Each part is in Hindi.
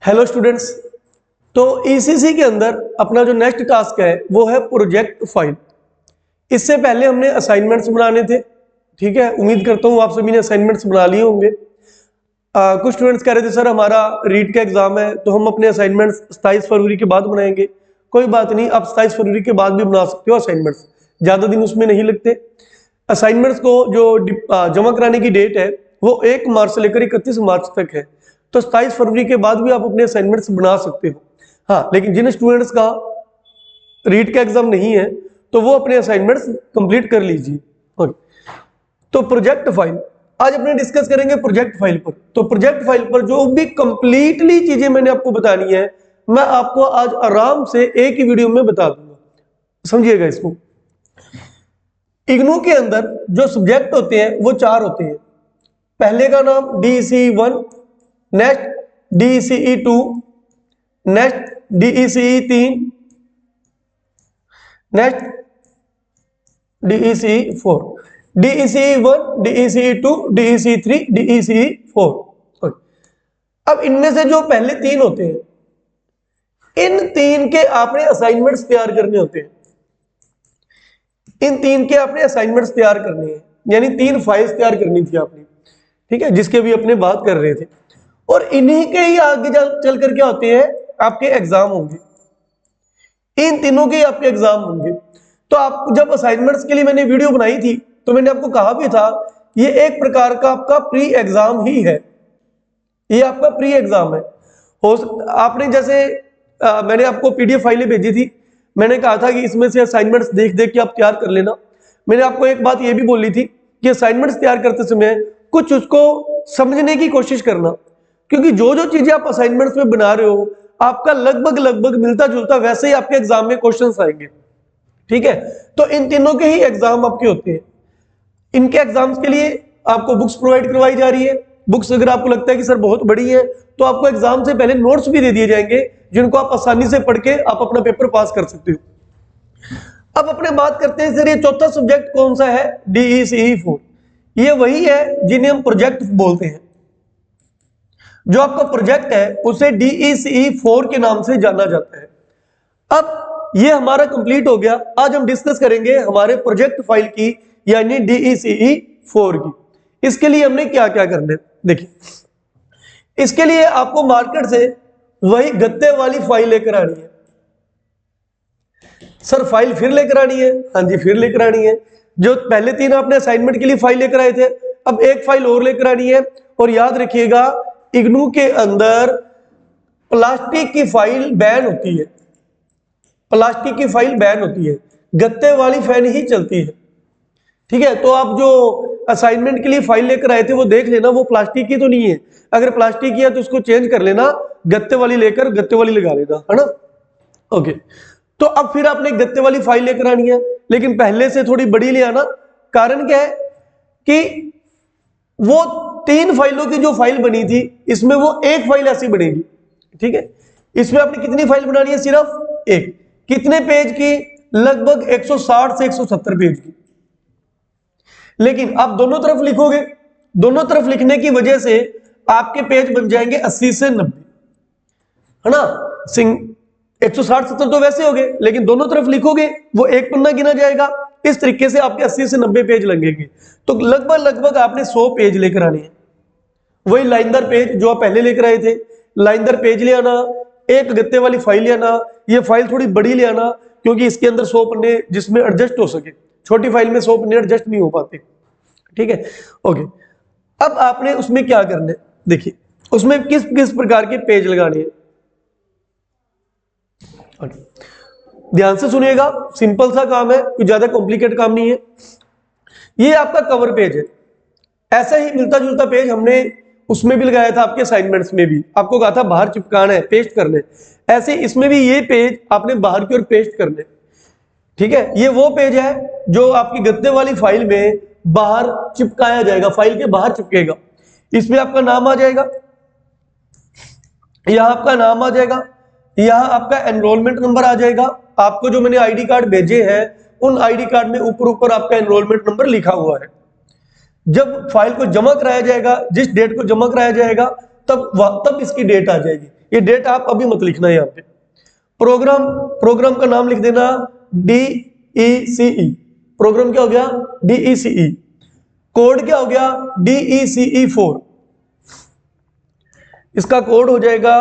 Hello students. तो ईसीसी के अंदर अपना जो नेक्स्ट टास्क है वो है प्रोजेक्ट फाइल। इससे पहले हमने असाइनमेंट्स बनाने थे, ठीक है। उम्मीद करता हूँ आप सभी ने असाइनमेंट्स बना लिए होंगे। कुछ स्टूडेंट्स कह रहे थे सर हमारा रीट का एग्जाम है तो हम अपने असाइनमेंट्स 27 फरवरी के बाद बनाएंगे। कोई बात नहीं, आप 27 फरवरी के बाद भी बना सकते हो असाइनमेंट्स, ज़्यादा दिन उसमें नहीं लगते। असाइनमेंट्स को जो जमा कराने की डेट है वो 1 मार्च से लेकर 31 मार्च तक है। तो 27 फरवरी के बाद भी आप अपने असाइनमेंट्स बना सकते हो। हाँ, लेकिन जिन स्टूडेंट्स का रीट का एग्जाम नहीं है तो वो अपने असाइनमेंट्स कंप्लीट कर लीजिए। ओके, तो प्रोजेक्ट फाइल आज अपने डिस्कस करेंगे प्रोजेक्ट फाइल पर। तो प्रोजेक्ट फाइल पर जो भी कंप्लीटली चीजें मैंने आपको बतानी है मैं आपको आज आराम से एक ही वीडियो में बता दूंगा, समझिएगा इसको। इग्नू के अंदर जो सब्जेक्ट होते हैं वो 4 होते हैं। पहले का नाम DECE 1, next DECE 2, next DECE 3, next DECE 4, DECE 1, DECE 2, DECE 3, DECE 4। अब इनमें से जो पहले 3 होते हैं इन 3 के आपने असाइनमेंट्स तैयार करने होते हैं। इन 3 के आपने असाइनमेंट्स तैयार करने हैं, यानी 3 फाइल्स तैयार करनी थी आपने, ठीक है, जिसके भी अपने बात कर रहे थे। और इन्हीं के ही आगे चल कर क्या होते हैं आपके एग्जाम होंगे। इन तीनों के आपके एग्जाम होंगे। तो आप जब असाइनमेंट्स के लिए मैंने वीडियो बनाई थी तो मैंने आपको कहा भी था ये एक प्रकार का आपका प्री एग्जाम ही है, ये आपका प्री एग्जाम है। आपने जैसे मैंने आपको PDF फाइलें भेजी थी, मैंने कहा था कि इसमें से असाइनमेंट्स देख देख के आप तैयार कर लेना। मैंने आपको एक बात ये भी बोली थी कि असाइनमेंट्स तैयार करते समय कुछ उसको समझने की कोशिश करना, क्योंकि जो जो चीजें आप असाइनमेंट्स में बना रहे हो आपका लगभग मिलता जुलता वैसे ही आपके एग्जाम में क्वेश्चंस आएंगे, ठीक है। तो इन तीनों के ही एग्जाम आपके होते हैं। इनके एग्जाम्स के लिए आपको बुक्स प्रोवाइड करवाई जा रही है। बुक्स अगर आपको लगता है कि सर बहुत बड़ी है तो आपको एग्जाम से पहले नोट्स भी दे दिए जाएंगे जिनको आप आसानी से पढ़ के आप अपना पेपर पास कर सकते हो। अब अपने बात करते हैं सर ये चौथा सब्जेक्ट कौन सा है, DECE 4। ये वही है जिन्हें हम प्रोजेक्ट बोलते हैं। जो आपका प्रोजेक्ट है उसे DECE 4 के नाम से जाना जाता है। अब ये हमारा कंप्लीट हो गया। आज हम डिस्कस करेंगे हमारे प्रोजेक्ट फाइल की, यानी DECE 4 की। इसके लिए हमने क्या क्या करना है देखिए। इसके लिए आपको मार्केट से वही गत्ते वाली फाइल लेकर आनी है। सर फाइल फिर लेकर आनी है? हाँ जी, फिर लेकर आनी है। जो पहले 3 आपने असाइनमेंट के लिए फाइल लेकर आए थे, अब एक फाइल और लेकर आनी है। और याद रखिएगा इग्नू के अंदर प्लास्टिक की फाइल बैन होती है, प्लास्टिक की फाइल बैन होती है, गत्ते वाली फैन ही चलती है, ठीक है। तो आप जो असाइनमेंट के लिए फाइल लेकर आए थे वो देख लेना वो प्लास्टिक की तो नहीं है। अगर प्लास्टिक की है तो उसको चेंज कर लेना, गत्ते वाली लेकर गत्ते वाली लगा लेना, है ना। ओके, तो अब फिर आपने गत्ते वाली फाइल लेकर आनी है, लेकिन पहले से थोड़ी बड़ी ले आना। कारण क्या है कि वो 3 फाइलों की जो फाइल बनी थी इसमें वो एक फाइल ऐसी बनेगी, ठीक है। इसमें आपने कितनी फाइल बनानी है? सिर्फ एक। कितने पेज की? लगभग 160 से 170 पेज की। लेकिन आप दोनों तरफ लिखोगे, दोनों तरफ लिखने की वजह से आपके पेज बन जाएंगे 80 से 90, है ना। 160-70 तो वैसे हो गए, लेकिन दोनों तरफ लिखोगे वो एक पन्ना गिना जाएगा। इस तरीके से आपके 80 से 90 पेज लगेंगे। तो लगभग आपने 100 पेज लेकर आने हैं। वही लाइनदार पेज जो आप पहले लेकर आए थे, लाइनदार पेज ले आना, एक गत्ते वाली फाइल ले आना। ये फाइल थोड़ी बड़ी ले आना क्योंकि इसके अंदर 100 पन्ने जिसमें एडजस्ट हो सके। छोटी फाइल में 100 पन्ने एडजस्ट नहीं हो पाते, ठीक है। ओके, अब आपने उसमें क्या करना है देखिए, उसमें किस किस प्रकार के पेज लगाने हैं। ध्यान से सुनिएगा, सिंपल सा काम है, कोई ज्यादा कॉम्प्लिकेट काम नहीं है। ये आपका कवर पेज है। ऐसा ही मिलता जुलता पेज हमने उसमें भी लगाया था, आपके असाइनमेंट्स में भी आपको कहा था बाहर चिपकाना है, पेस्ट करना है। ऐसे इसमें भी ये पेज आपने बाहर की ओर पेस्ट करना है, ठीक है। ये वो पेज है जो आपकी गत्ते वाली फाइल में बाहर चिपकाया जाएगा, फाइल के बाहर चिपकेगा। इसमें आपका नाम आ जाएगा, यहां आपका नाम आ जाएगा, यहां आपका एनरोलमेंट नंबर आ जाएगा। आपको जो मैंने आईडी कार्ड भेजे हैं उन आईडी कार्ड में ऊपर आपका एनरोलमेंट नंबर लिखा हुआ है। जब फाइल को जमा कराया जाएगा, जिस डेट को जमा कराया जाएगा तब इसकी डेट आ जाएगी। ये डेट आप अभी मत लिखना यहाँ पे। प्रोग्राम का नाम लिख देना DECE। प्रोग्राम क्या हो गया? DECE। कोड क्या हो गया? DECE4। इसका कोड हो जाएगा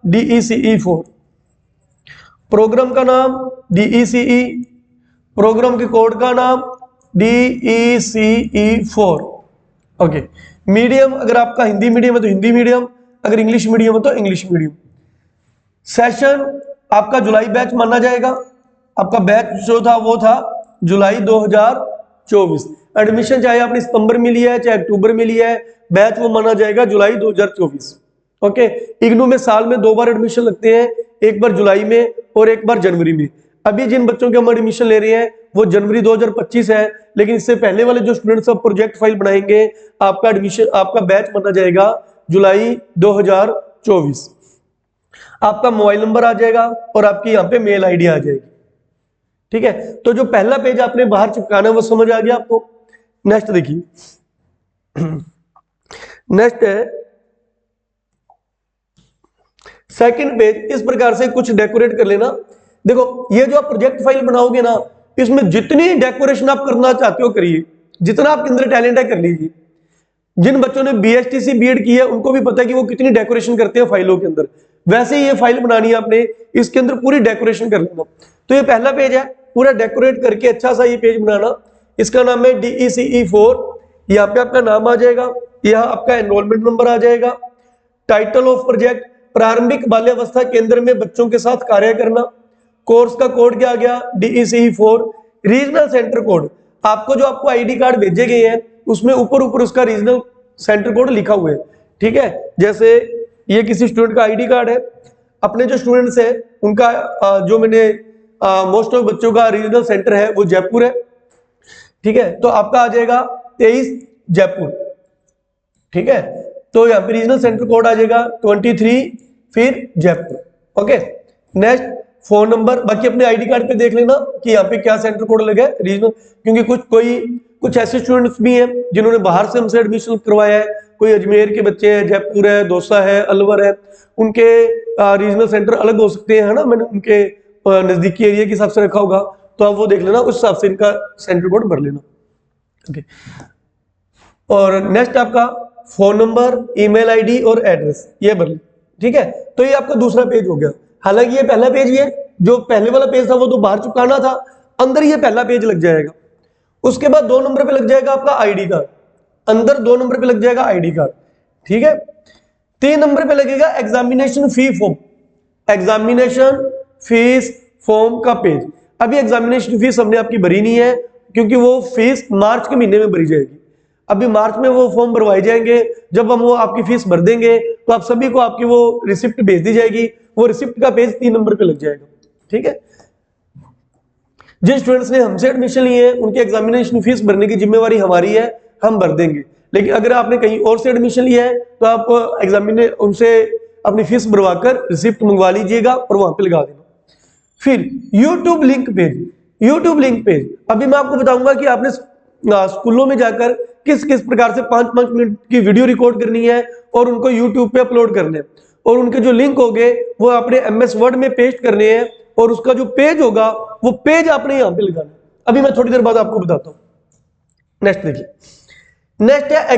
DECE4। प्रोग्राम का नाम DECE, प्रोग्राम के कोड का नाम DECE4। ओके। मीडियम अगर आपका हिंदी मीडियम है तो हिंदी मीडियम, अगर इंग्लिश मीडियम है तो इंग्लिश मीडियम। सेशन आपका जुलाई बैच माना जाएगा। आपका बैच जो था वो था जुलाई 2024। एडमिशन चाहे आपने सितंबर में लिया है चाहे अक्टूबर में लिया है, बैच वो माना जाएगा जुलाई 2024। ओके। इग्नू में साल में 2 बार एडमिशन लगते हैं, एक बार जुलाई में और एक बार जनवरी में। अभी जिन बच्चों के हम एडमिशन ले रहे हैं वो जनवरी 2025 है, लेकिन इससे पहले वाले जो स्टूडेंट्स सब प्रोजेक्ट फाइल बनाएंगे, आपका एडमिशन, आपका बैच माना जाएगा जुलाई 2024। आपका मोबाइल नंबर आ जाएगा और आपकी यहाँ पे मेल आईडी आ जाएगी। ठीक है, तो जो पहला पेज आपने बाहर चिपकाना है वो समझ आ गया आपको। नेक्स्ट देखिए, नेक्स्ट है सेकंड पेज। इस प्रकार से कुछ डेकोरेट कर लेना। देखो, ये जो आप प्रोजेक्ट फाइल बनाओगे ना, इसमें जितनी डेकोरेशन आप करना चाहते हो करिए, जितना आपके अंदर टैलेंट है कर लीजिए। जिन बच्चों ने BSTC बीएड की है उनको भी पता है कि वो कितनी डेकोरेशन करते हैं फाइलों के अंदर। वैसे ही ये फाइल बनानी है आपने, इसके अंदर पूरी डेकोरेशन कर लेना। तो ये पहला पेज है, पूरा डेकोरेट करके अच्छा सा ये पेज बनाना। इसका नाम है DECE4। यहाँ पे आपका नाम आ जाएगा, यहाँ आपका एनरोलमेंट नंबर आ जाएगा। टाइटल ऑफ प्रोजेक्ट, प्रारंभिक बाल्यावस्था केंद्र में बच्चों के साथ कार्य करना। कोर्स का कोड क्या आ गया? DECE4। रीजनल सेंटर कोड, आपको जो आपको ID कार्ड भेजे गए हैं उसमें ऊपर उसका रीजनल सेंटर कोड लिखा हुआ है। ठीक है, जैसे ये किसी स्टूडेंट का ID कार्ड है, अपने जो स्टूडेंट्स है उनका जो मैंने मोस्ट ऑफ बच्चों का रीजनल सेंटर है वो जयपुर है। ठीक है, तो आपका आ जाएगा 23 जयपुर। ठीक है, तो यहाँ पे रीजनल सेंटर कोड आ जाएगा 23 फिर Jaipur. Okay. Next phone number, बाकी अपने ID कार्ड पे देख लेना कि यहाँ पे क्या सेंटर कोड लगा है रीजनल, क्योंकि कुछ ऐसे स्टूडेंट्स भी हैं जिन्होंने बाहर से हमसे एडमिशन करवाया है। कोई अजमेर के बच्चे हैं, जयपुर है, दौसा है, अलवर है, उनके रीजनल सेंटर अलग हो सकते हैं, है ना। मैंने उनके नजदीकी एरिया के हिसाब से रखा होगा, तो आप वो देख लेना, उस हिसाब से इनका सेंटर कोड भर लेना। ओके। और नेक्स्ट आपका फोन नंबर, ईमेल ID और एड्रेस ये भर लें। ठीक है, तो ये आपका दूसरा पेज हो गया। हालांकि ये पहला पेज, ये जो पहले वाला पेज था वो तो बाहर चिपकाना था, अंदर ये पहला पेज लग जाएगा। उसके बाद 2 नंबर पे लग जाएगा आपका ID कार्ड, अंदर 2 नंबर पे लग जाएगा ID कार्ड। ठीक है, 3 नंबर पे लगेगा एग्जामिनेशन फी फॉर्म, एग्जामिनेशन फीस फॉर्म का पेज। अभी एग्जामिनेशन फीस हमने आपकी भरी नहीं है, क्योंकि वो फीस मार्च के महीने में भरी जाएगी। अभी मार्च में वो फॉर्म भरवाए जाएंगे। जब हम वो आपकी फीस भर देंगे तो आप सभी को आपकी वो रिसिप्ट भेज दी जाएगी। वो रिसिप्ट का पेज 3 नंबर पे लग जाएगा। ठीक है, जिन स्टूडेंट्स ने हमसे एडमिशन लिए हैं उनकी एग्जामिनेशन फीस भरने की जिम्मेवारी हमारी है, हम भर देंगे। लेकिन अगर आपने कहीं और से एडमिशन लिया है तो आप उनसे अपनी फीस भरवाकर रिसिप्ट मंगवा लीजिएगा और वहां पे लगा देना। फिर YouTube link page, YouTube link page अभी मैं आपको बताऊंगा कि आपने स्कूलों में जाकर किस किस प्रकार से 5-5 मिनट की वीडियो रिकॉर्ड करनी है और उनको यूट्यूब पे अपलोड करने हैं, और उनके जो लिंक होंगे वो आपने MS वर्ड में पेस्ट करने हैं, और उसका जो पेज होगा वो पेज आपने यहाँ पे लगाना है। अभी मैं थोड़ी देर बाद आपको बताता हूँ। नेक्स्ट देखिए, नेक्स्ट है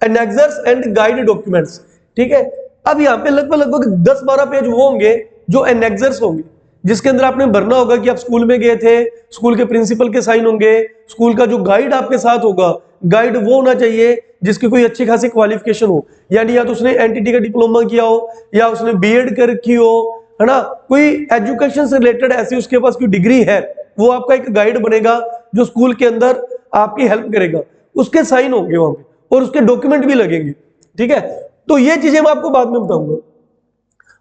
एनेक्सर्स एंड गाइड डॉक्यूमेंट्स। ठीक है, अब यहाँ पे लगभग 10-12 पेज वो होंगे जो एनेक्सर्स होंगे, जिसके अंदर आपने भरना होगा कि आप स्कूल में गए थे, स्कूल के प्रिंसिपल के साइन होंगे, स्कूल का जो गाइड आपके साथ होगा, गाइड वो होना चाहिए जिसकी कोई अच्छी खासी क्वालिफिकेशन हो, यानी या तो उसने NTT का डिप्लोमा किया हो या उसने बीएड कर रखी हो, है ना, कोई एजुकेशन से रिलेटेड ऐसी उसके पास कोई डिग्री है, वो आपका एक गाइड बनेगा जो स्कूल के अंदर आपकी हेल्प करेगा। उसके साइन होंगे वहां पे और उसके डॉक्यूमेंट भी लगेंगे। ठीक है, तो ये चीजें मैं आपको बाद में बताऊंगा।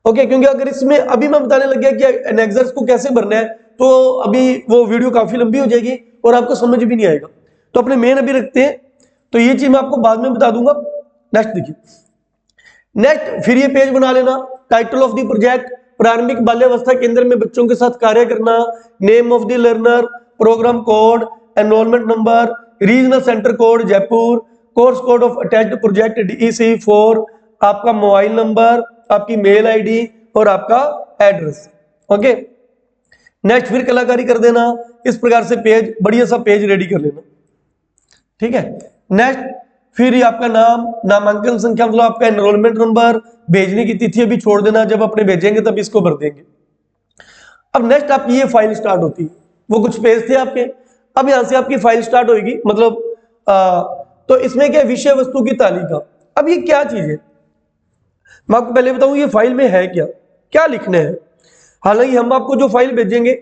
ओके, क्योंकि अगर इसमें अभी मैं बताने लग गया कि एनेक्सर्स को कैसे भरना है तो अभी वो वीडियो काफी लंबी हो जाएगी और आपको समझ भी नहीं आएगा। तो अपने मेन अभी रखते हैं, तो ये चीज मैं आपको बाद में बता दूंगा। नेक्स्ट देखिए, नेक्स्ट फिर ये पेज बना लेना। टाइटल ऑफ द प्रोजेक्ट, प्रारंभिक बाल्यावस्था केंद्र में बच्चों के साथ कार्य करना, name of the learner, programme code, enrolment number, regional centre code Jaipur, course code of attached project DECE4, आपका मोबाइल नंबर, आपकी मेल आईडी और आपका एड्रेस। ओके, नेक्स्ट फिर कलाकारी कर देना, इस प्रकार से पेज, बढ़िया सा पेज रेडी कर लेना। ठीक है, नेक्स्ट फिर ये आपका नाम, नामांकन संख्या मतलब आपका एनरोलमेंट नंबर, भेजने की तिथि अभी छोड़ देना, जब अपने भेजेंगे तब इसको भर देंगे। अब नेक्स्ट आपकी ये फाइल स्टार्ट होती है, वो कुछ पेज थे आपके, अब यहां से आपकी फाइल स्टार्ट होगी, मतलब तो इसमें क्या, विषय वस्तु की तालिका। अब ये क्या चीज है, मैं आपको पहले बताऊं ये फाइल में है क्या, क्या लिखना है। हालांकि हम आपको जो फाइल भेजेंगे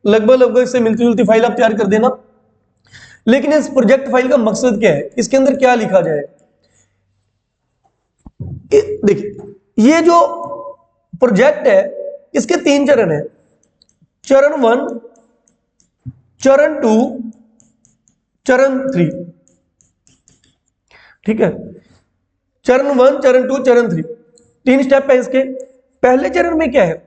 लगभग इससे मिलती जुलती फाइल आप तैयार कर देना, लेकिन इस प्रोजेक्ट फाइल का मकसद क्या है, इसके अंदर क्या लिखा जाए। देखिए ये जो प्रोजेक्ट है इसके 3 चरण है, चरण 1, चरण 2, चरण 3। ठीक है, चरण 1, चरण 2, चरण 3, 3 स्टेप है इसके। पहले चरण में क्या है,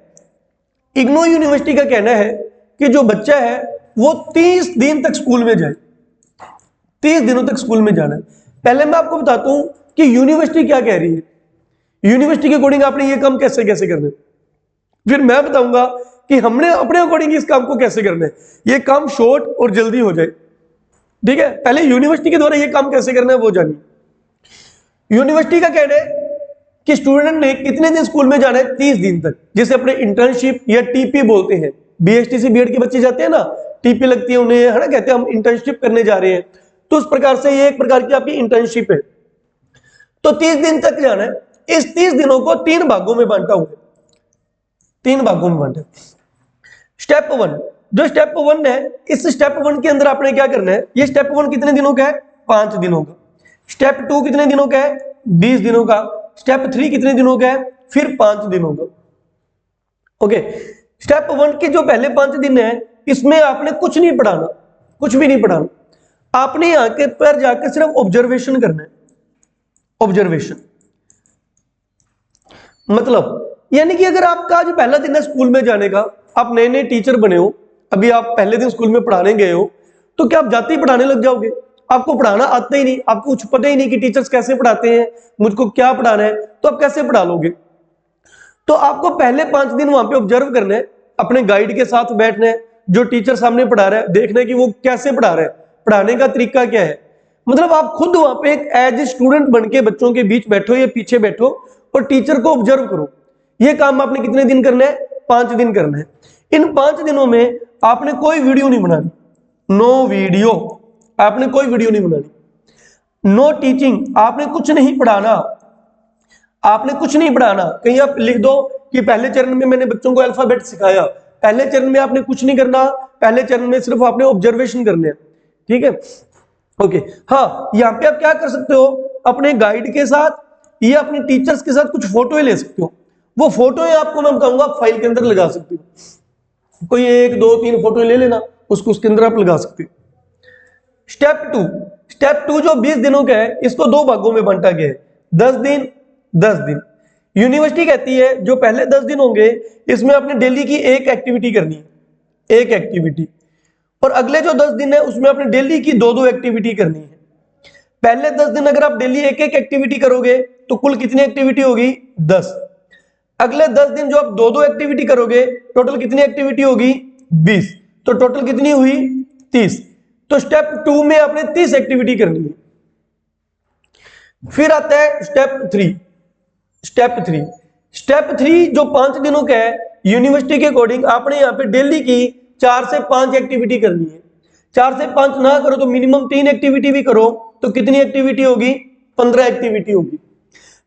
इग्नू यूनिवर्सिटी का कहना है कि जो बच्चा है वो 30 दिन तक स्कूल में जाए, 30 दिनों तक स्कूल में जाना है। पहले मैं आपको बताता हूं कि यूनिवर्सिटी क्या कह रही है, यूनिवर्सिटी के अकॉर्डिंग आपने ये काम कैसे कैसे करना है, फिर मैं बताऊंगा कि हमने अपने अकॉर्डिंग इस काम को कैसे करना है, ये काम शॉर्ट और जल्दी हो जाए। ठीक है, पहले यूनिवर्सिटी के द्वारा ये काम कैसे करना है वो जानिए। यूनिवर्सिटी का कहना है कि स्टूडेंट ने कितने दिन स्कूल में जाना है, 30 दिन तक, जिसे अपने इंटर्नशिप या टीपी बोलते हैं। बीएसटीसी बीएड के बच्चे जाते हैं ना, टीपी लगती है उन्हें, है ना, कहते हैं हम इंटर्नशिप करने जा रहे हैं, तो उस प्रकार से ये एक प्रकार की आपकी इंटर्नशिप है। तो 30 दिन तक जाना है, इस 30 दिनों को 3 भागों में बांटा हुआ है, 3 भागों में बांटा। स्टेप 1, जो स्टेप 1 है, इस स्टेप 1 के अंदर आपने क्या करना है, ये स्टेप 1 कितने दिनों का है, 5 दिनों का। स्टेप 2 कितने दिनों का है, 20 दिनों का। स्टेप 3 कितने दिनों का है, फिर 5 दिनों का। ओके, स्टेप 1 के जो पहले 5 दिन है इसमें आपने कुछ नहीं पढ़ाना, कुछ भी नहीं पढ़ाना, आपने यहां के पर जाकर सिर्फ ऑब्जर्वेशन करना है। ऑब्जर्वेशन मतलब यानी कि अगर आपका आज पहला दिन है स्कूल में जाने का, आप नए नए टीचर बने हो, अभी आप पहले दिन स्कूल में पढ़ाने गए हो, तो क्या आप जाते ही पढ़ाने लग जाओगे, आपको पढ़ाना आता ही नहीं, आपको कुछ पता ही नहीं कि टीचर्स कैसे पढ़ाते हैं, मुझको क्या पढ़ाना है, तो आप कैसे पढ़ा लोगे। तो आपको पहले 5 दिन वहां पे ऑब्जर्व करना है, अपने गाइड के साथ बैठना है, जो टीचर सामने पढ़ा रहा है देखना है कि वो कैसे पढ़ा रहा है, पढ़ाने का तरीका क्या है। मतलब आप खुद वहां पे एक एज ए स्टूडेंट बन के बच्चों के बीच बैठो या पीछे बैठो और टीचर को ऑब्जर्व करो। ये काम आपने कितने दिन करना है, 5 दिन करना है। इन 5 दिनों में आपने कोई वीडियो नहीं बनानी, नो वीडियो, आपने कोई वीडियो नहीं बनानी। नो टीचिंग, आपने कुछ नहीं पढ़ाना, आपने कुछ नहीं पढ़ाना। कहीं आप लिख दो कि पहले चरण में मैंने बच्चों को अल्फाबेट सिखाया, पहले चरण में आपने कुछ नहीं करना, पहले चरण में सिर्फ आपने ऑब्जर्वेशन करने हैं। ठीक है, ओके। हाँ, यहाँ पे आप क्या कर सकते हो, अपने गाइड के साथ या अपने टीचर्स के साथ कुछ फोटो ले सकते हो। वो फोटो आपको मैं बताऊंगा फाइल के अंदर लगा सकते हो, कोई 1 2 3 फोटो ले लेना, उसको उसके अंदर आप लगा सकते हो। स्टेप 2 जो 20 दिनों का है, इसको 2 भागों में बांटा गया है, 10 दिन 10 दिन। यूनिवर्सिटी कहती है जो पहले 10 दिन होंगे इसमें आपने डेली की एक एक्टिविटी करनी है, एक एक्टिविटी, और अगले जो 10 दिन है उसमें आपने डेली की 2-2 एक्टिविटी करनी है। पहले 10 दिन अगर आप डेली एक एक एक्टिविटी करोगे तो कुल कितनी एक्टिविटी होगी, 10। अगले 10 दिन जो आप 2-2 एक्टिविटी करोगे, टोटल कितनी एक्टिविटी होगी, 20। तो टोटल कितनी हुई, 30। तो स्टेप 2 में आपने 30 एक्टिविटी करनी है। फिर आता है स्टेप 3। स्टेप 3 जो 5 दिनों का है, यूनिवर्सिटी के अकॉर्डिंग आपने यहाँ पे डेली की 4 से 5 एक्टिविटी करनी है। 4 से 5 ना करो तो मिनिमम 3 एक्टिविटी भी करो तो कितनी एक्टिविटी होगी, 15 एक्टिविटी होगी।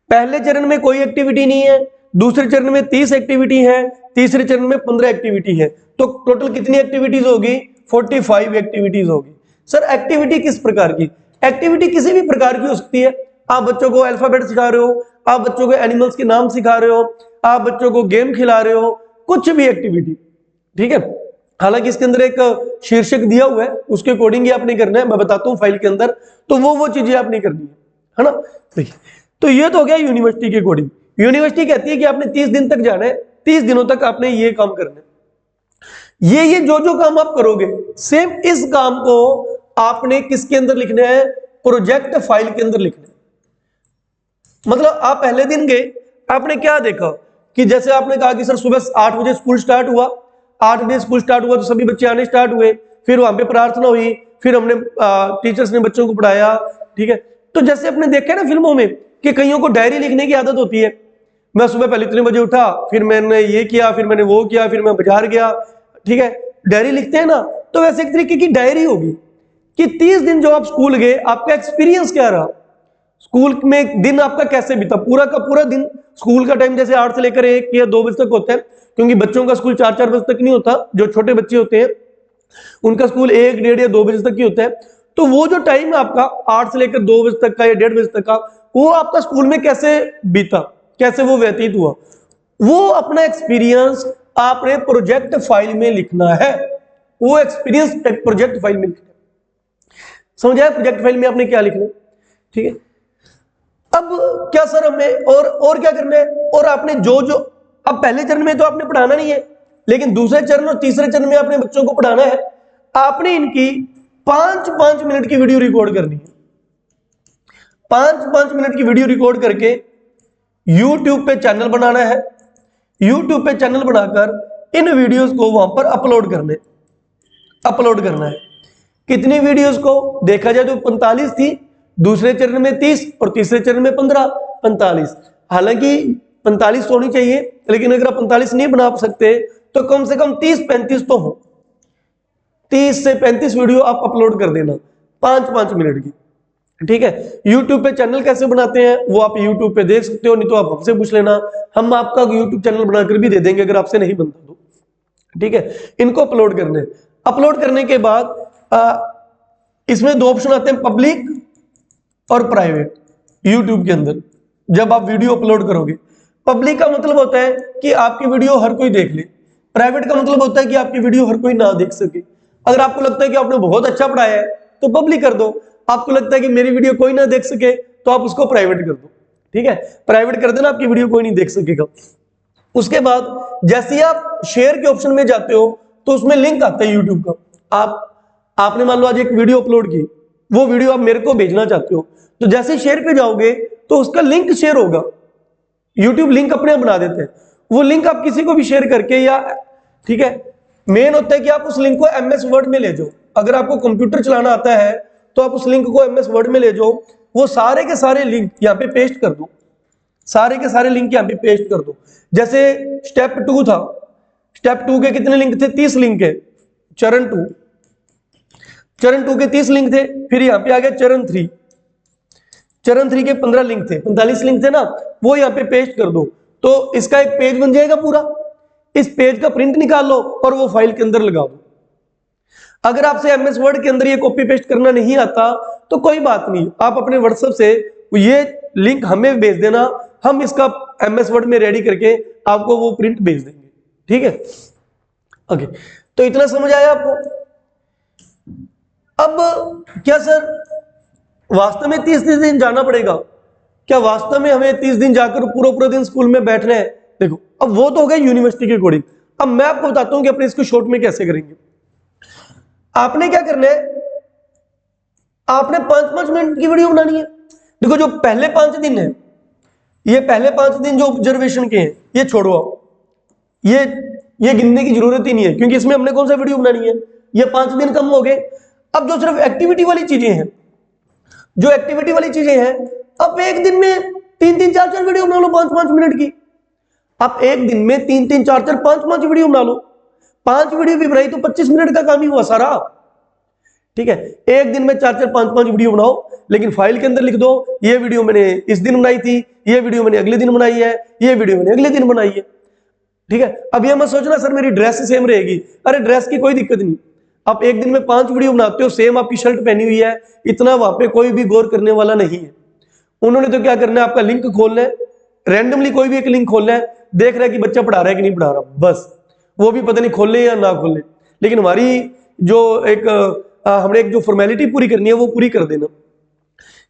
पहले चरण में कोई एक्टिविटी नहीं है, दूसरे चरण में 30 एक्टिविटी है, तीसरे चरण में 15 एक्टिविटी है, तो टोटल कितनी एक्टिविटीज होगी, 45 एक्टिविटीज होगी। सर एक्टिविटी किस प्रकार की, एक्टिविटी किसी भी प्रकार की हो सकती है। आप बच्चों को अल्फाबेट सिखा रहे हो, आप बच्चों को एनिमल्स के नाम सिखा रहे हो, आप बच्चों को गेम खिला रहे हो, कुछ भी एक्टिविटी। ठीक है, हालांकि इसके अंदर एक शीर्षक दिया हुआ है, उसके अकॉर्डिंग ही आपने करना है, मैं बताता हूं फाइल के अंदर, तो वो चीजें आपने करनी है ना। देखिए, तो ये तो हो गया यूनिवर्सिटी के अकॉर्डिंग। यूनिवर्सिटी कहती है कि आपने 30 दिन तक जाना है, 30 दिनों तक आपने ये काम करना है। ये जो काम आप करोगे, सेम इस काम को आपने किसके अंदर लिखना है, प्रोजेक्ट फाइल के अंदर लिखना है। मतलब आप पहले दिन गए, आपने क्या देखा कि जैसे आपने कहा कि सर सुबह 8 बजे स्कूल स्टार्ट हुआ, 8 बजे स्कूल स्टार्ट हुआ तो सभी बच्चे आने स्टार्ट हुए, फिर वहां पे प्रार्थना हुई, फिर हमने टीचर्स ने बच्चों को पढ़ाया, ठीक है। तो जैसे आपने देखा ना फिल्मों में कि कईयों को डायरी लिखने की आदत होती है, मैं सुबह पहले इतने बजे उठा, फिर मैंने ये किया, फिर मैंने वो किया, फिर मैं बाजार गया, ठीक है, डायरी लिखते हैं ना। तो वैसे एक तरीके की डायरी होगी कि 30 दिन जो आप स्कूल गए, आपका एक्सपीरियंस क्या रहा, स्कूल में एक दिन आपका कैसे बीता, पूरा का पूरा दिन। स्कूल का टाइम जैसे 8 से लेकर 1 या 2 बजे तक होता है, क्योंकि बच्चों का स्कूल 4-4 बजे तक नहीं होता, जो छोटे बच्चे होते हैं उनका स्कूल 1, 1:30 या 2 बजे तक ही होता है। तो वो जो टाइम है आपका 8 से लेकर 2 बजे तक का या 1:30 बजे तक का, वो आपका स्कूल में कैसे बीता, कैसे वो व्यतीत हुआ, वो अपना एक्सपीरियंस आपने प्रोजेक्ट फाइल में लिखना है। वो एक्सपीरियंस प्रोजेक्ट फाइल में लिखना है। समझ आया प्रोजेक्ट फाइल में आपने क्या लिखना है, ठीक है। अब क्या सर हमें और क्या करना है, और आपने जो अब पहले चरण में तो आपने पढ़ाना नहीं है, लेकिन दूसरे चरण और तीसरे चरण में आपने बच्चों को पढ़ाना है। आपने इनकी 5-5 मिनट की वीडियो रिकॉर्ड करनी है। 5-5 मिनट की वीडियो रिकॉर्ड करके YouTube पे चैनल बनाना है। YouTube पे चैनल बनाकर इन वीडियोस को वहां पर अपलोड करना है। कितनी वीडियोस को देखा जाए तो 45 थी, दूसरे चरण में 30 और तीसरे चरण में 45। हालांकि 45 तो होनी चाहिए, लेकिन अगर आप 45 नहीं बना सकते तो कम से कम 30-35 तो हो। 30 से 35 वीडियो आप अपलोड कर देना 5-5 मिनट की, ठीक है। YouTube पे चैनल कैसे बनाते हैं वो आप YouTube पे देख सकते हो, नहीं तो आप हमसे पूछ लेना, हम आपका YouTube चैनल बनाकर भी दे देंगे अगर आपसे नहीं बनता तो, ठीक है। इनको अपलोड करने, अपलोड करने के बाद इसमें 2 ऑप्शन आते हैं, पब्लिक और प्राइवेट। YouTube के अंदर जब आप वीडियो अपलोड करोगे, पब्लिक का मतलब होता है कि आपकी वीडियो हर कोई देख ले, प्राइवेट का मतलब होता है कि आपकी वीडियो हर कोई ना देख सके। अगर आपको लगता है कि आपने बहुत अच्छा पढ़ाया है तो पब्लिक कर दो, आपको लगता है कि मेरी वीडियो कोई ना देख सके तो आप उसको प्राइवेट कर दो, ठीक है। प्राइवेट कर देना, आपकी वीडियो कोई नहीं देख सकेगा। उसके बाद जैसे ही आप शेयर के ऑप्शन में जाते हो तो उसमें लिंक आता है YouTube का। आपने मान लो आज एक वीडियो अपलोड की, वो वीडियो आप मेरे को भेजना चाहते हो, तो जैसे शेयर पे जाओगे तो उसका लिंक शेयर होगा। YouTube लिंक अपने आप बना देते हैं, वो लिंक आप किसी को भी शेयर करके या, ठीक है, मेन होता है कि आप उस लिंक को MS वर्ड में ले जाओ। अगर आपको कंप्यूटर चलाना आता है तो आप उस लिंक को MS वर्ड में ले जाओ, वो सारे के सारे लिंक यहाँ पे पेस्ट कर दो, सारे के सारे लिंक यहाँ पे पेस्ट कर दो। जैसे स्टेप 2 था, स्टेप 2 के कितने लिंक थे, 30 लिंक है। चरण 2 के 30 लिंक थे। फिर यहाँ पे आ गया चरण 3, चरण 3 के 15 लिंक थे, 45 लिंक थे ना, वो यहाँ पे पेस्ट कर दो, तो इसका एक पेज बन जाएगा पूरा। इस पेज का प्रिंट निकाल लो और वो फाइल के अंदर लगा दो। अगर आपसे MS वर्ड के अंदर ये कॉपी पेस्ट करना नहीं आता तो कोई बात नहीं, आप अपने WhatsApp से ये लिंक हमें भेज देना, हम इसका MS वर्ड में रेडी करके आपको वो प्रिंट भेज देंगे, ठीक है। ओके, तो इतना समझ आया आपको। अब क्या सर वास्तव में 30 दिन जाना पड़ेगा क्या, वास्तव में हमें 30 दिन जाकर पूरा दिन स्कूल में बैठना है? देखो, अब वो तो हो गया यूनिवर्सिटी के अकॉर्डिंग। अब मैं आपको बताता हूं कि अपने इसको शॉर्ट में कैसे करेंगे। आपने क्या करना है, आपने 5-5 मिनट की वीडियो बनानी है। देखो, जो पहले 5 दिन है, ये पहले 5 दिन जो ऑब्जर्वेशन के हैं ये छोड़ो, ये गिनने की जरूरत ही नहीं है, क्योंकि इसमें हमने कौन सा वीडियो बनानी है, ये 5 दिन कम हो गए। अब जो सिर्फ एक्टिविटी वाली चीजें हैं, अब एक दिन में 3-3, 4-4 वीडियो बना लो 5-5 मिनट की। आप एक दिन में 3-3, 4-4, 5-5 वीडियो बना लो। 5 वीडियो भी बनाई तो 25 मिनट का काम ही हुआ सारा, ठीक है। एक दिन में 4-4, 5-5 वीडियो बनाओ, लेकिन फाइल के अंदर लिख दो, ये वीडियो मैंने इस दिन बनाई थी, ये वीडियो मैंने अगले दिन बनाई है, ये वीडियो मैंने अगले दिन बनाई है, ठीक है। अब ये मत सोचना सर मेरी ड्रेस सेम रहेगी, अरे ड्रेस की कोई दिक्कत नहीं। आप एक दिन में 5 वीडियो बनाते हो, सेम आपकी शर्ट पहनी हुई है, इतना वहां पे कोई भी गौर करने वाला नहीं है। उन्होंने तो क्या करना है, आपका लिंक खोलना है, रैंडमली कोई भी एक लिंक खोलना है, देख रहा है कि बच्चा पढ़ा रहा है कि नहीं पढ़ा रहा, बस। वो भी पता नहीं खोले या ना खोले, लेकिन हमारी जो हमने एक जो फॉर्मेलिटी पूरी करनी है वो पूरी कर देना।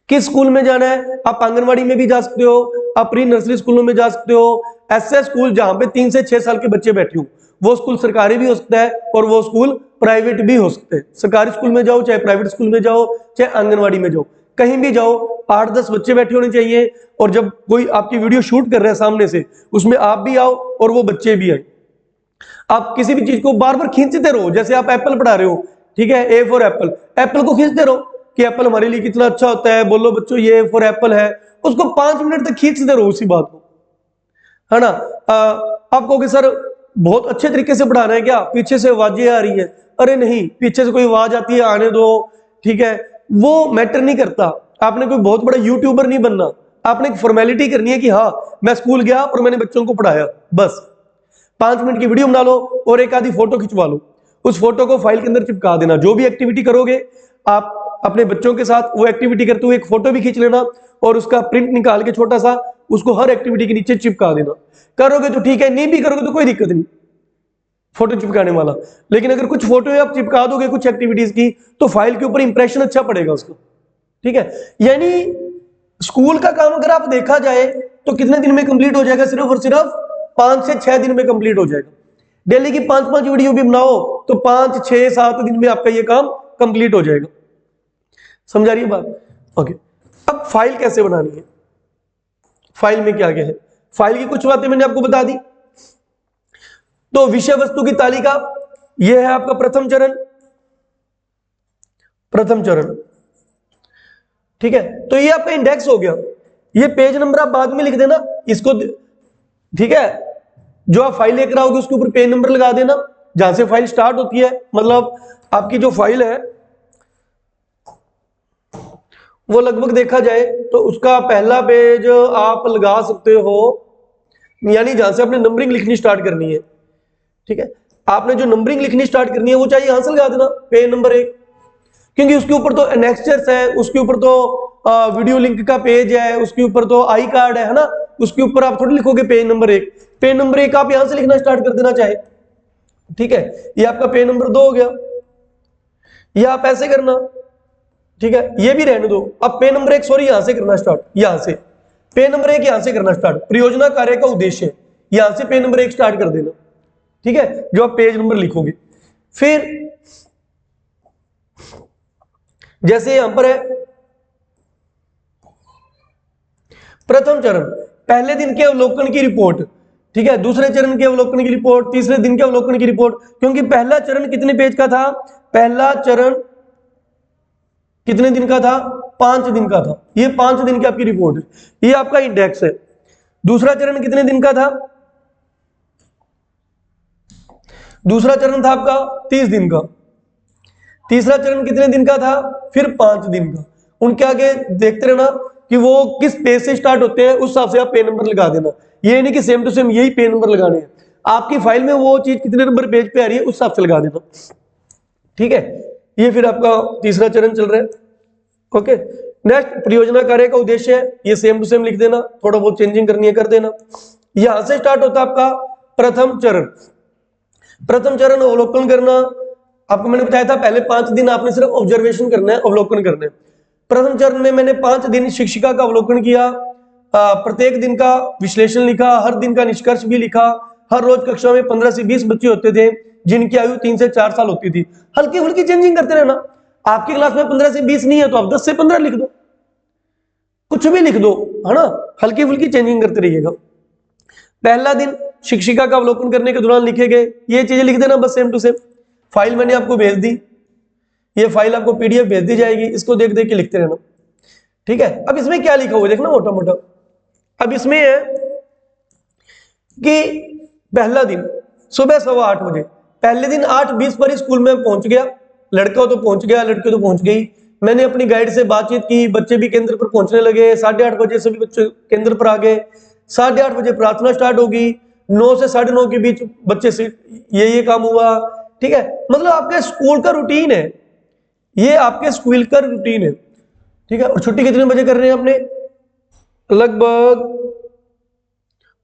किस स्कूल में जाना है, आप आंगनवाड़ी में भी जा सकते हो, आप प्री नर्सरी स्कूलों में जा सकते हो, ऐसे स्कूल जहां पे 3 से 6 साल के बच्चे बैठे हो, वो स्कूल सरकारी भी हो सकता है और वो स्कूल प्राइवेट भी हो सकते हैं। सरकारी स्कूल में जाओ, चाहे प्राइवेट स्कूल में जाओ, चाहे आंगनवाड़ी में जाओ, कहीं भी जाओ 8-10 बच्चे बैठे होने चाहिए, और जब कोई आपकी वीडियो शूट कर रहा है सामने से, उसमें आप भी आओ और वो बच्चे भी आए। आप किसी भी चीज को बार बार खींचते रहो, जैसे आप एप्पल पढ़ा रहे हो, ठीक है, ए फॉर एप्पल, एप्पल को खींचते रहो कि एप्पल हमारे लिए कितना अच्छा होता है, बोलो बच्चों ये ए फॉर एप्पल है, उसको 5 मिनट तक खींचते रहो उसी बात को, है ना। आप कहोगे सर बहुत अच्छे तरीके से पढ़ाना है क्या, पीछे से आवाजें आ रही है, अरे नहीं, पीछे से कोई आवाज आती है आने दो, ठीक है, वो मैटर नहीं करता। आपने कोई बहुत बड़ा यूट्यूबर नहीं बनना, आपने एक फॉर्मेलिटी करनी है कि हाँ मैं स्कूल गया और मैंने बच्चों को पढ़ाया, बस 5 मिनट की वीडियो बना लो और एक आधी फोटो खिंचवा लो, उस फोटो को फाइल के अंदर चिपका देना। जो भी एक्टिविटी करोगे आप अपने बच्चों के साथ, वो एक्टिविटी करते हुए एक फोटो भी खींच लेना और उसका प्रिंट निकाल के छोटा सा उसको हर एक्टिविटी के नीचे चिपका देना। करोगे तो ठीक है, नहीं भी करोगे तो कोई दिक्कत नहीं, फोटो चिपकाने वाला। लेकिन अगर कुछ फोटो आप चिपका दोगे कुछ एक्टिविटीज की, तो फाइल के ऊपर इंप्रेशन अच्छा पड़ेगा उसका, ठीक है। यानी स्कूल का काम अगर आप देखा जाए तो कितने दिन में कंप्लीट हो जाएगा, सिर्फ और सिर्फ 5 से 6 दिन में कंप्लीट हो जाएगा। डेली की 5-5 वीडियो भी बनाओ तो 5, 6, 7 दिन में आपका ये काम कंप्लीट हो जाएगा। समझा रही है बात? ओके। अब फाइल कैसे बनानी है, फाइल में क्या क्या है, फाइल की कुछ बातें मैंने आपको बता दी। तो विषय वस्तु की तालिका, यह है आपका प्रथम चरण, प्रथम चरण, ठीक है। तो ये आपका इंडेक्स हो गया, ये पेज नंबर आप बाद में लिख देना इसको, ठीक है। जो आप फाइल लेकर आओगे उसके ऊपर पेज नंबर लगा देना, जहां से फाइल स्टार्ट होती है, मतलब आपकी जो फाइल है वो लगभग देखा जाए तो उसका पहला पेज आप लगा सकते हो, यानी जहां से आपने नंबरिंग लिखनी स्टार्ट करनी है, ठीक है। आपने जो नंबरिंग लिखनी स्टार्ट करनी है वो चाहिए यहां से लगा देना पेज नंबर 1, क्योंकि उसके ऊपर तो एनेक्स्चर्स है, उसके ऊपर तो वीडियो लिंक का पेज है, उसके ऊपर तो आई कार्ड है ना, उसके ऊपर आप थोड़ी लिखोगे पेज नंबर 1। पेज नंबर 1 आप यहां से लिखना स्टार्ट कर देना चाहे, ठीक है। ये आपका पेज नंबर 2 हो गया, ये आप ऐसे करना, ठीक है, ये भी रहने दो। अब पेज नंबर 1 सॉरी यहां से करना स्टार्ट, यहां से पेज नंबर 1 यहां से करना स्टार्ट, परियोजना कार्य का उद्देश्य, यहां से पेज नंबर 1 स्टार्ट कर देना, ठीक है, जो आप पेज नंबर लिखोगे। फिर जैसे यहां पर है प्रथम चरण, पहले दिन के अवलोकन की रिपोर्ट, ठीक है, दूसरे चरण के अवलोकन की रिपोर्ट, तीसरे दिन के अवलोकन की रिपोर्ट, क्योंकि पहला चरण कितने पेज का था, पहला चरण कितने दिन का था, 5 दिन का था, ये 5 दिन की आपकी रिपोर्ट है, ये आपका इंडेक्स है। दूसरा चरण कितने दिन का था, दूसरा चरण था आपका 30 दिन का, तीसरा चरण कितने दिन का था, फिर 5 दिन का। उनके आगे देखते रहना कि वो किस पेज से स्टार्ट होते हैं, उस हिसाब से आप पेज नंबर लगा देना। ये नहीं कि सेम टू सेम यही पेज नंबर लगाने हैं, आपकी फाइल में वो चीज कितने नंबर पेज पे आ रही है उस हिसाब से लगा देना, ठीक है। ये फिर आपका तीसरा चरण चल रहा है, ओके। नेक्स्ट परियोजना कार्य का उद्देश्य है, ये सेम टू सेम लिख देना, थोड़ा बहुत चेंजिंग करनी है कर देना। यहां से स्टार्ट होता है आपका प्रथम चरण। प्रथम चरण अवलोकन करना, आपको मैंने बताया था पहले 5 दिन आपने सिर्फ ऑब्जर्वेशन करना है, अवलोकन करना है। प्रथम चरण में मैंने 5 दिन शिक्षिका का अवलोकन किया, प्रत्येक दिन का विश्लेषण लिखा, हर दिन का निष्कर्ष भी लिखा। हर रोज कक्षा में 15 से 20 बच्चे होते थे जिनकी आयु 3 से 4 साल होती थी। हल्की फुल्की चेंजिंग करते रहना, आपकी क्लास में 15 से 20 नहीं है तो आप 10 से 15 लिख दो, कुछ भी लिख दो, है ना, हल्की फुल्की चेंजिंग करते रहिएगा। पहला दिन शिक्षिका का अवलोकन करने के दौरान लिखे गए, ये चीजें लिख देना बस सेम टू सेम। फाइल मैंने आपको भेज दी, ये फाइल आपको पीडीएफ भेज दी जाएगी, इसको देख देख के लिखते रहना, ठीक है। अब इसमें क्या लिखा हुआ देखना मोटा मोटा, अब इसमें है कि पहला दिन सुबह 8:15 बजे, पहले दिन 8:20 पर स्कूल में पहुंच गया, लड़का तो पहुंच गया, लड़की तो पहुंच गई। मैंने अपनी गाइड से बातचीत की, बच्चे भी केंद्र पर पहुंचने लगे, 8:30 बजे सभी बच्चे केंद्र पर आ गए। 8:30 बजे प्रार्थना स्टार्ट होगी, 9 से 9:30 के बीच बच्चे से ये काम हुआ, ठीक है। मतलब आपके स्कूल का रूटीन है, ये आपके स्कूल का रूटीन है, ठीक है। और छुट्टी कितने बजे कर रहे हैं अपने, लगभग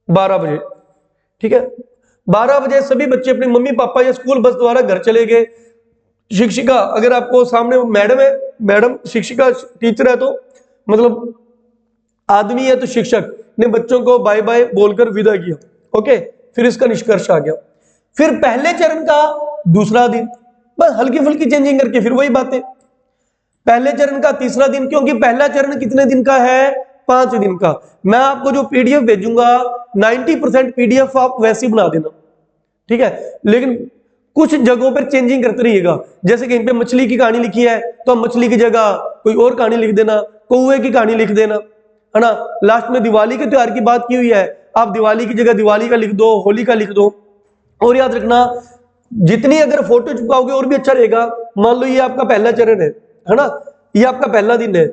12 बजे, ठीक है। 12 बजे सभी बच्चे अपने मम्मी पापा या स्कूल बस द्वारा घर चले गए। शिक्षिका, अगर आपको सामने मैडम है, मैडम शिक्षिका टीचर है तो मतलब आदमी है तो शिक्षक ने बच्चों को बाय बाय बोलकर विदा किया, ओके। फिर इसका निष्कर्ष आ गया। फिर पहले चरण का दूसरा दिन, बस हल्की फुल्की चेंजिंग करके फिर वही बातें। पहले चरण का तीसरा दिन, क्योंकि पहला चरण कितने दिन का है? 5 दिन का। मैं आपको जो पीडीएफ भेजूंगा 90% पीडीएफ आप वैसे ही बना देना, ठीक है, लेकिन कुछ जगहों पर चेंजिंग करते रहिएगा। जैसे कहीं पे मछली की कहानी लिखी है तो हम मछली की जगह कोई और कहानी लिख देना, कौवे की कहानी लिख देना, है ना। लास्ट में दिवाली के त्योहार की बात की हुई है, आप दिवाली की जगह दिवाली का लिख दो, होली का लिख दो। और याद रखना, जितनी अगर फोटो चिपकाओगे और भी अच्छा रहेगा। मान लो ये आपका पहला चरण है ना, ये आपका पहला दिन है।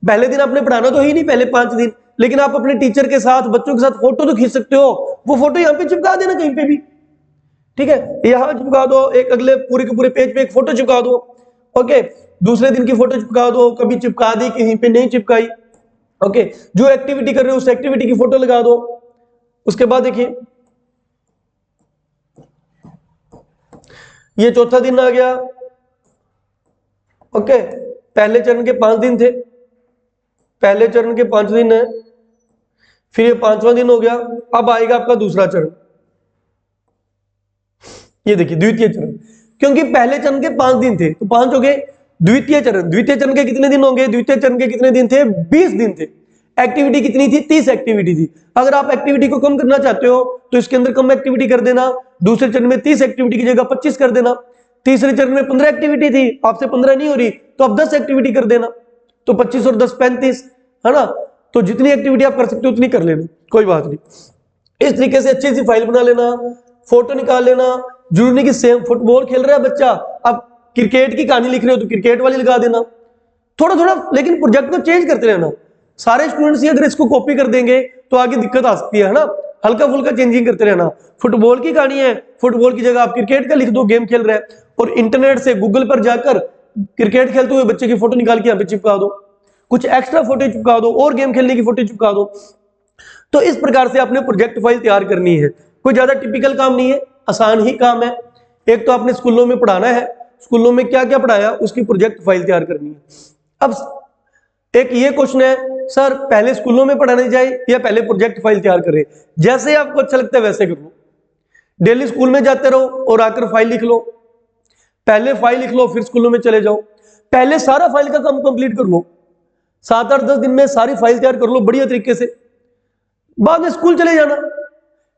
पहले दिन आपने पढ़ाना तो ही नहीं, पहले 5 दिन, लेकिन आप अपने टीचर के साथ, बच्चों के साथ फोटो तो खींच सकते हो। वो फोटो यहाँ पे चिपका देना कहीं पे भी, ठीक है, यहां चिपका दो, एक अगले पूरे के पूरे पेज पे एक फोटो चिपका दो। ओके, दूसरे दिन की फोटो चिपका दो, कभी चिपका दी कहीं पे नहीं चिपकाई। ओके, जो एक्टिविटी कर रहे हो उस एक्टिविटी की फोटो लगा दो। उसके बाद देखिए ये चौथा दिन आ गया। ओके, पहले चरण के 5 दिन थे, पहले चरण के 5 दिन है, फिर ये 5वां दिन हो गया। अब आएगा आपका दूसरा चरण, ये देखिए द्वितीय चरण, क्योंकि पहले चरण के 5 दिन थे तो 5 हो गए। द्वितीय चरण, द्वितीय चरण के कितने दिन होंगे? द्वितीय चरण के कितने दिन थे? 20 दिन थे। एक्टिविटी कितनी थी? 30 एक्टिविटी थी। अगर आप एक्टिविटी को कम करना चाहते हो तो इसके अंदर कम एक्टिविटी कर देना। दूसरे चरण में 30 एक्टिविटी की जगह 25 कर देना। तीसरे चरण में 15 एक्टिविटी थी, आपसे 15 नहीं हो रही तो आप 10 एक्टिविटी कर देना, तो 25 और 10 35, है ना। तो जितनी एक्टिविटी आप कर सकते हो उतनी कर लेना, कोई बात नहीं। इस तरीके से अच्छी सी फाइल बना लेना, फोटो निकाल लेना। जरूरी नहीं कि सेम फुटबॉल खेल रहा है बच्चा, अब क्रिकेट की कहानी लिख रहे हो तो क्रिकेट वाली लगा देना, थोड़ा थोड़ा, लेकिन प्रोजेक्ट को चेंज करते रहना। सारे स्टूडेंट्स ही अगर इसको कॉपी कर देंगे तो आगे दिक्कत आ सकती है ना। हल्का फुल्का चेंजिंग करते रहना। फुटबॉल की कहानी है, फुटबॉल की जगह आप क्रिकेट का लिख दो, गेम खेल रहे हैं, और इंटरनेट से गूगल पर जाकर क्रिकेट खेलते हुए बच्चे की फोटो निकाल के यहाँ पे चिपका दो, कुछ एक्स्ट्रा फोटो चिपका दो, और गेम खेलने की फोटो चिपका दो। तो इस प्रकार से आपने प्रोजेक्ट फाइल तैयार करनी है। कोई ज्यादा टिपिकल काम नहीं है, आसान ही काम है। एक तो आपने स्कूलों में पढ़ाना है, स्कूलों में क्या क्या पढ़ाया उसकी प्रोजेक्ट फाइल तैयार करनी है। अब एक ये क्वेश्चन है, सर पहले स्कूलों में पढ़ाने जाए या पहले प्रोजेक्ट फाइल तैयार करें? जैसे आपको अच्छा लगता है वैसे कर लो। डेली स्कूल में जाते रहो और आकर फाइल लिख लो, पहले फाइल लिख लो फिर स्कूलों में चले जाओ। पहले सारा फाइल का काम कंप्लीट कर लो, 7 8 10 दिन में सारी फाइल तैयार कर लो बढ़िया तरीके से, बाद में स्कूल चले जाना,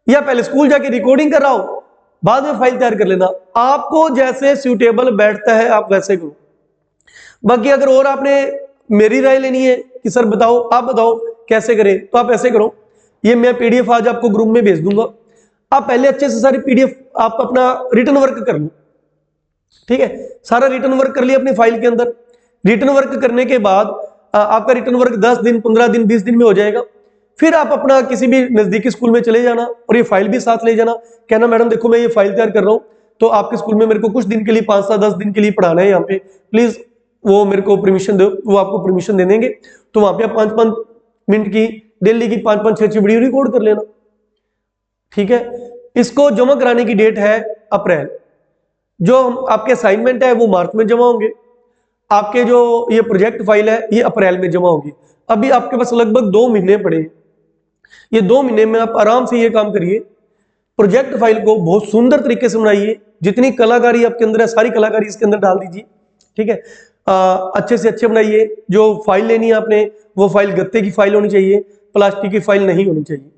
या पहले स्कूल जाके रिकॉर्डिंग कर रहा हो, बाद में फाइल तैयार कर लेना। आपको जैसे सूटेबल बैठता है आप वैसे करो। बाकी अगर और आपने मेरी राय लेनी है कि सर बताओ, आप बताओ कैसे करें, तो आप ऐसे करो, ये मैं पीडीएफ आज आपको ग्रुप में भेज दूंगा। आप पहले अच्छे से सारी पीडीएफ आप अपना रिटन वर्क कर लो, ठीक है, सारा रिटन वर्क कर लिया अपनी फाइल के अंदर। रिटन वर्क करने के बाद आपका रिटन वर्क 10 दिन 15 दिन 20 दिन में हो जाएगा। फिर आप अपना किसी भी नजदीकी स्कूल में चले जाना और ये फाइल भी साथ ले जाना, कहना मैडम देखो मैं ये फाइल तैयार कर रहा हूँ, तो आपके स्कूल में मेरे को कुछ दिन के लिए 5 से 10 दिन के लिए पढ़ाना है, यहाँ पे प्लीज वो मेरे को परमिशन दो। वो आपको परमिशन दे देंगे, तो वहां पे आप 5-5 मिनट की डेली की 5-5 6 वीडियो रिकॉर्ड कर लेना, ठीक है। इसको जमा कराने की डेट है अप्रैल। जो आपके असाइनमेंट है वो मार्च में जमा होंगे, आपके जो ये प्रोजेक्ट फाइल है ये अप्रैल में जमा होगी। अभी आपके पास लगभग 2 महीने पड़े, ये 2 महीने में आप आराम से ये काम करिए। प्रोजेक्ट फाइल को बहुत सुंदर तरीके से बनाइए, जितनी कलाकारी आपके अंदर है सारी कलाकारी इसके अंदर डाल दीजिए, ठीक है। अच्छे से अच्छे बनाइए। जो फाइल लेनी है आपने वो फाइल गत्ते की फाइल होनी चाहिए, प्लास्टिक की फाइल नहीं होनी चाहिए।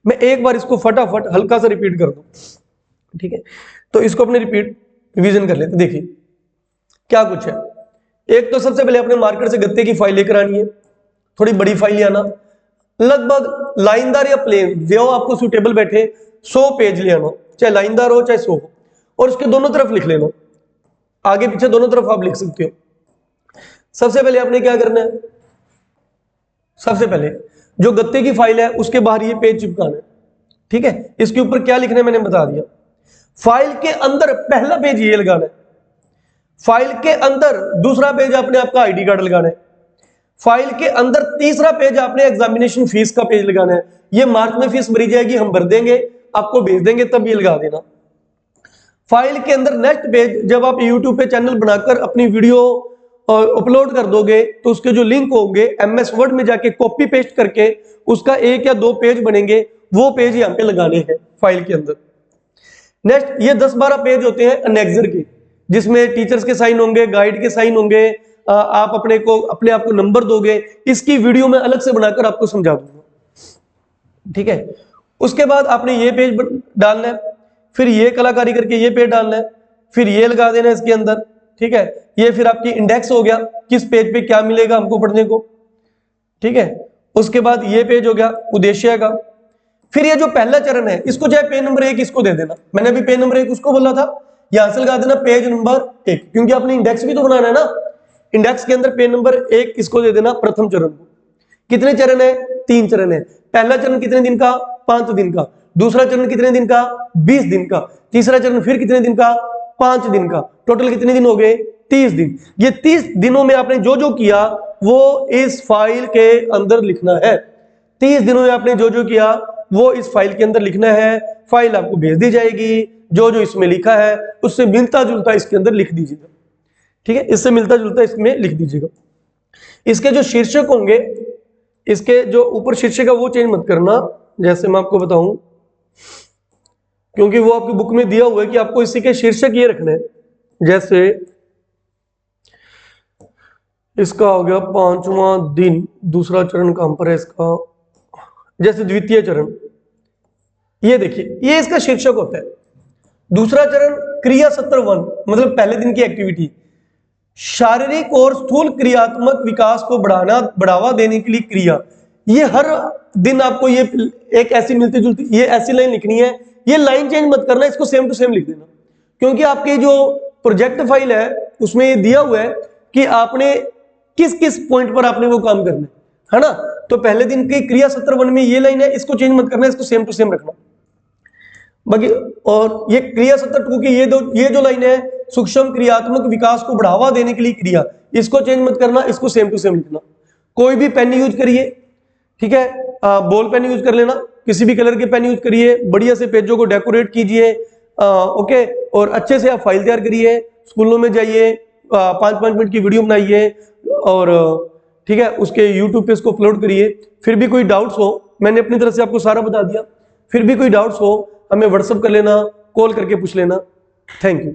मैं एक बार इसको फटाफट हल्का सा रिपीट कर दूं, ठीक है, तो इसको अपने रिवीजन कर लेते। देखिए क्या कुछ है। एक तो सबसे पहले अपने मार्केट से गत्ते की फाइल लेकर आनी है, थोड़ी बड़ी फाइल आना, लगभग लाइनदार या प्लेन जो आपको सूटेबल बैठे 100 पेज ले आना, चाहे लाइनदार हो चाहे 100 हो, और उसके दोनों तरफ लिख लेना, आगे पीछे दोनों तरफ आप लिख सकते हो। सबसे पहले आपने क्या करना है, सबसे पहले जो गत्ते की फाइल है उसके बाहर ये पेज चिपकाना है, ठीक है। इसके ऊपर क्या लिखना है मैंने बता दिया। फाइल के अंदर पहला पेज ये लगाना है, फाइल के अंदर दूसरा पेज आपने आपका आईडी कार्ड लगाना है, फाइल के अंदर तीसरा पेज आपने एग्जामिनेशन फीस का पेज लगाना है। ये मार्च में फीस भरी जाएगी, हम भर देंगे, आपको भेज देंगे, तब ये लगा देना। फाइल के अंदर नेक्स्ट पेज जब आप यूट्यूब पे चैनल बनाकर अपनी वीडियो अपलोड कर दोगे तो उसके जो लिंक होंगे एमएस वर्ड में जाके कॉपी पेस्ट करके उसका 1 या 2 पेज बनेंगे, वो पेज यहाँ पे लगाने हैं फाइल के अंदर। नेक्स्ट ये 10-12 पेज होते हैं अनेक्सर के, जिसमें टीचर्स के साइन होंगे, गाइड के साइन होंगे, आप अपने आप को नंबर दोगे, इसकी वीडियो मैं अलग से बनाकर आपको समझा दूंगा, ठीक है। उसके बाद आपने ये पेज डालना है, फिर ये कलाकारी करके ये पेज डालना है, फिर ये लगा देना है इसके अंदर, ठीक है। ये फिर आपकी इंडेक्स हो गया, किस पेज पे क्या मिलेगा हमको पढ़ने को, ठीक है। उसके बाद ये पेज हो गया उद्देश्य का। फिर ये जो पहला चरण है, इसको चाहे पेज नंबर 1 इसको दे देना, मैंने अभी पेज नंबर 1 उसको बोला था, यहां से लगा देना पेज नंबर 1, क्योंकि आपने इंडेक्स भी तो बनाना है ना। इंडेक्स के अंदर पेज नंबर 1 इसको दे देना प्रथम चरण को। कितने चरण है? 3 चरण है। पहला चरण कितने दिन का? 5 दिन का। दूसरा चरण कितने दिन का? 20 दिन का। तीसरा चरण फिर कितने दिन का? 5 दिन का। टोटल कितने दिन हो गए? 30 दिन। ये 30 दिनों में आपने जो जो किया वो इस फाइल के अंदर लिखना है। 30 दिनों में आपने जो जो किया वो इस फाइल के अंदर लिखना है। फाइल आपको भेज दी जाएगी, जो जो इसमें लिखा है उससे मिलता जुलता इसके अंदर लिख दीजिएगा, ठीक है। इससे मिलता जुलता इसमें लिख दीजिएगा। इसके जो शीर्षक होंगे, इसके जो ऊपर शीर्षक है वो चेंज मत करना, जैसे मैं आपको बताऊं, क्योंकि वो आपकी बुक में दिया हुआ है कि आपको इसी के शीर्षक ये रखने हैं। जैसे इसका हो गया 5वां दिन, दूसरा चरण कहां पर है इसका, जैसे द्वितीय चरण, ये देखिए ये इसका शीर्षक होता है। दूसरा चरण क्रिया सत्र 1, मतलब पहले दिन की एक्टिविटी, शारीरिक और स्थूल क्रियात्मक विकास को बढ़ावा देने के लिए क्रिया। ये हर दिन आपको ये एक ऐसी मिलती जुलती ये ऐसी लाइन लिखनी है। ये लाइन चेंज मत करना, इसको सेम टू सेम लिख देना, क्योंकि आपकी जो प्रोजेक्ट फाइल है उसमें ये दिया हुआ है कि आपने किस किस पॉइंट पर आपने वो काम करना है ना। तो पहले दिन की क्रिया सत्र 1 में ये लाइन है, इसको चेंज मत करना, इसको सेम टू सेम रखना बाकी। और ये क्रिया सत्र 2 की ये जो लाइन है, सूक्ष्म क्रियात्मक विकास को बढ़ावा देने के लिए क्रिया, इसको चेंज मत करना, इसको सेम टू सेम लिखना। कोई भी पेन यूज करिए, ठीक है, बॉल पेन यूज कर लेना, किसी भी कलर के पेन यूज करिए, बढ़िया से पेजों को डेकोरेट कीजिए, ओके। और अच्छे से आप फाइल तैयार करिए, स्कूलों में जाइए, 5-5 मिनट की वीडियो बनाइए और ठीक है उसके यूट्यूब पे इसको अपलोड करिए। फिर भी कोई डाउट्स हो, मैंने अपनी तरफ से आपको सारा बता दिया, फिर भी कोई डाउट्स हो हमें व्हाट्सअप कर लेना, कॉल करके पूछ लेना। Thank you.